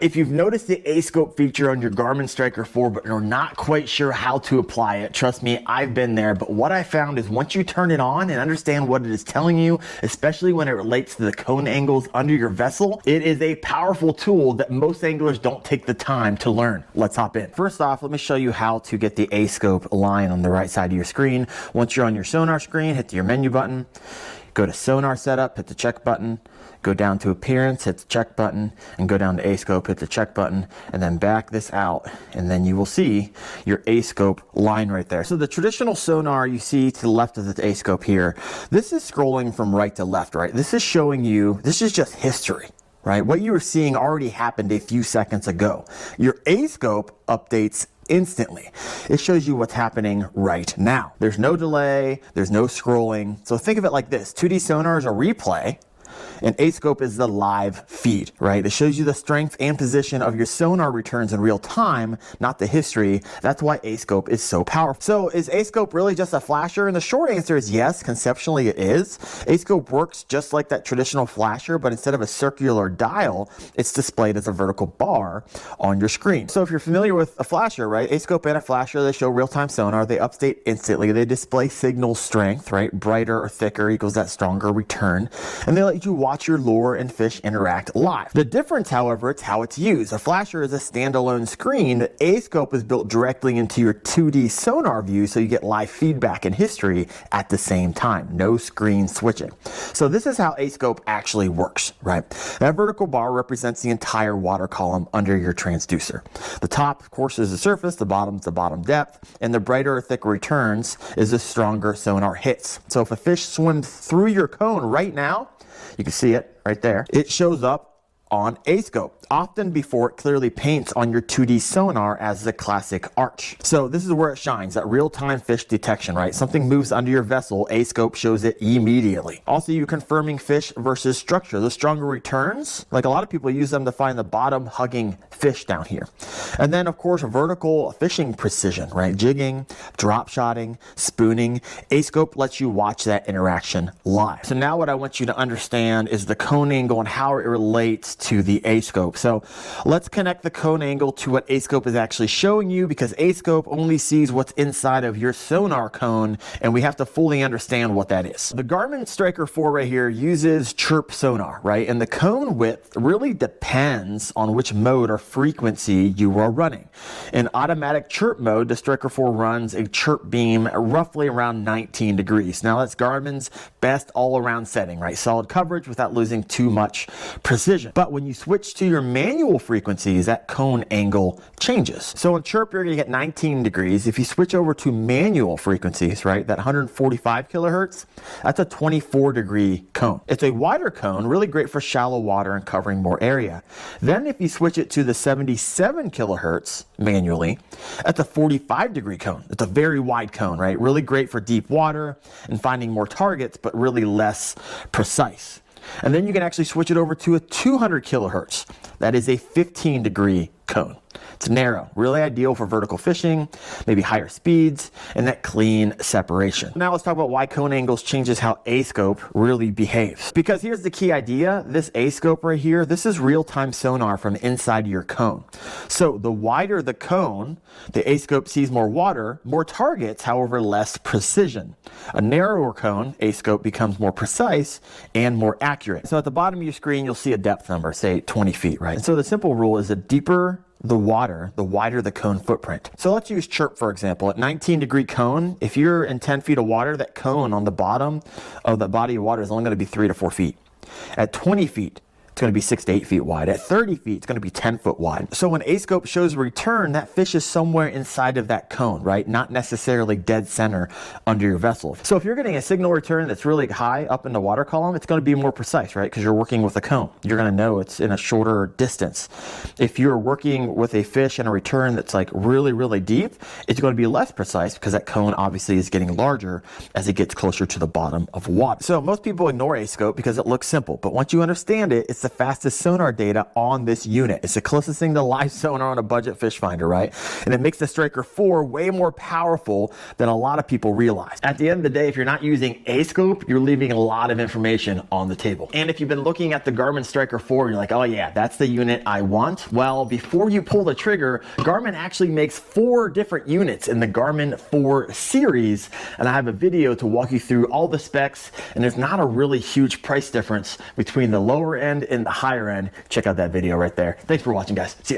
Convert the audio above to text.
If you've noticed the A-scope feature on your Garmin Striker 4 but are not quite sure how to apply it, trust me, I've been there. But what I found is once you turn it on and understand what it is telling you, especially when it relates to the cone angles under your vessel, it is a powerful tool that most anglers don't take the time to learn. Let's hop in. First off, let me show you how to get the A-scope line on the right side of your screen. Once you're on your sonar screen, hit your menu button, go to sonar setup, hit the check button, go down to appearance, hit the check button, and go down to A-scope, hit the check button, and then back this out, and then you will see your A-scope line right there. So the traditional sonar you see to the left of the A-scope here, this is scrolling from right to left, right? This is showing you, this is just history, right? What you were seeing already happened a few seconds ago. Your A-scope updates instantly. It shows you what's happening right now. There's no delay, there's no scrolling. So think of it like this, 2D sonar is a replay, and A-scope is the live feed, right? It shows you the strength and position of your sonar returns in real time, not the history. That's why A-scope is so powerful. So is A-scope really just a flasher? And the short answer is yes, conceptually it is. A-scope works just like that traditional flasher, but instead of a circular dial, it's displayed as a vertical bar on your screen. So if you're familiar with a flasher, right? A-scope and a flasher, they show real-time sonar. They update instantly. They display signal strength, right? Brighter or thicker equals that stronger return. And they let you watch your lure and fish interact live. The difference, however, it's how it's used. A flasher is a standalone screen. The A-scope is built directly into your 2D sonar view, so you get live feedback and history at the same time. No screen switching. So this is how A-scope actually works, right? That vertical bar represents the entire water column under your transducer. The top, of course, is the surface, the bottom is the bottom depth, and the brighter or thicker returns is the stronger sonar hits. So if a fish swims through your cone right now, you can see it right there. It shows up on A-scope, often before it clearly paints on your 2D sonar as the classic arch. So this is where it shines, that real-time fish detection, right? Something moves under your vessel, A-scope shows it immediately. Also, you're confirming fish versus structure. The stronger returns, like a lot of people use them to find the bottom hugging fish down here. And then, of course, vertical fishing precision, right? Jigging, dropshotting, spooning. A-scope lets you watch that interaction live. So now what I want you to understand is the cone angle and how it relates to the A-scope. So let's connect the cone angle to what A-scope is actually showing you, because A-scope only sees what's inside of your sonar cone, and we have to fully understand what that is. The Garmin Striker 4 right here uses CHIRP sonar, right? And the cone width really depends on which mode or frequency you are running. In automatic CHIRP mode, the Striker 4 runs a CHIRP beam roughly around 19 degrees. Now that's Garmin's best all-around setting, right? Solid coverage without losing too much precision. But when you switch to your manual frequencies, that cone angle changes. So in CHIRP, you're gonna get 19 degrees. If you switch over to manual frequencies, right, that 145 kilohertz, that's a 24-degree cone. It's a wider cone, really great for shallow water and covering more area. Then if you switch it to the 77 kilohertz manually, that's a 45-degree cone. It's a very wide cone, right? Really great for deep water and finding more targets, but really less precise. And then you can actually switch it over to a 200 kilohertz. That is a 15-degree cone. It's narrow, really ideal for vertical fishing, maybe higher speeds, and that clean separation. Now let's talk about why cone angles changes how A-scope really behaves. Because here's the key idea. This A-scope right here, this is real-time sonar from inside your cone. So the wider the cone, the A-scope sees more water, more targets, however less precision. A narrower cone, A-scope becomes more precise and more accurate. So at the bottom of your screen, you'll see a depth number, say 20 feet, right? And so the simple rule is the deeper the water, the wider the cone footprint. So let's use CHIRP, for example. At 19-degree cone, if you're in 10 feet of water, that cone on the bottom of the body of water is only going to be 3 to 4 feet. At 20 feet, it's going to be 6 to 8 feet wide. At 30 feet, it's going to be 10 foot wide. So when A-scope shows return, that fish is somewhere inside of that cone, right? Not necessarily dead center under your vessel. So if you're getting a signal return that's really high up in the water column, it's going to be more precise, right? Because you're working with a cone. You're going to know it's in a shorter distance. If you're working with a fish and a return that's like really, really deep, it's going to be less precise because that cone obviously is getting larger as it gets closer to the bottom of water. So most people ignore A-scope because it looks simple, but once you understand it, it's the the fastest sonar data on this unit. It's the closest thing to live sonar on a budget fish finder, right? And it makes the Striker 4 way more powerful than a lot of people realize. At the end of the day, if you're not using a scope, you're leaving a lot of information on the table. And if you've been looking at the Garmin Striker 4 and you're like, oh yeah, that's the unit I want. Well, before you pull the trigger, Garmin actually makes 4 different units in the Garmin 4 series. And I have a video to walk you through all the specs. And there's not a really huge price difference between the lower end and the higher end. Check out that video right there. Thanks for watching, guys. See ya.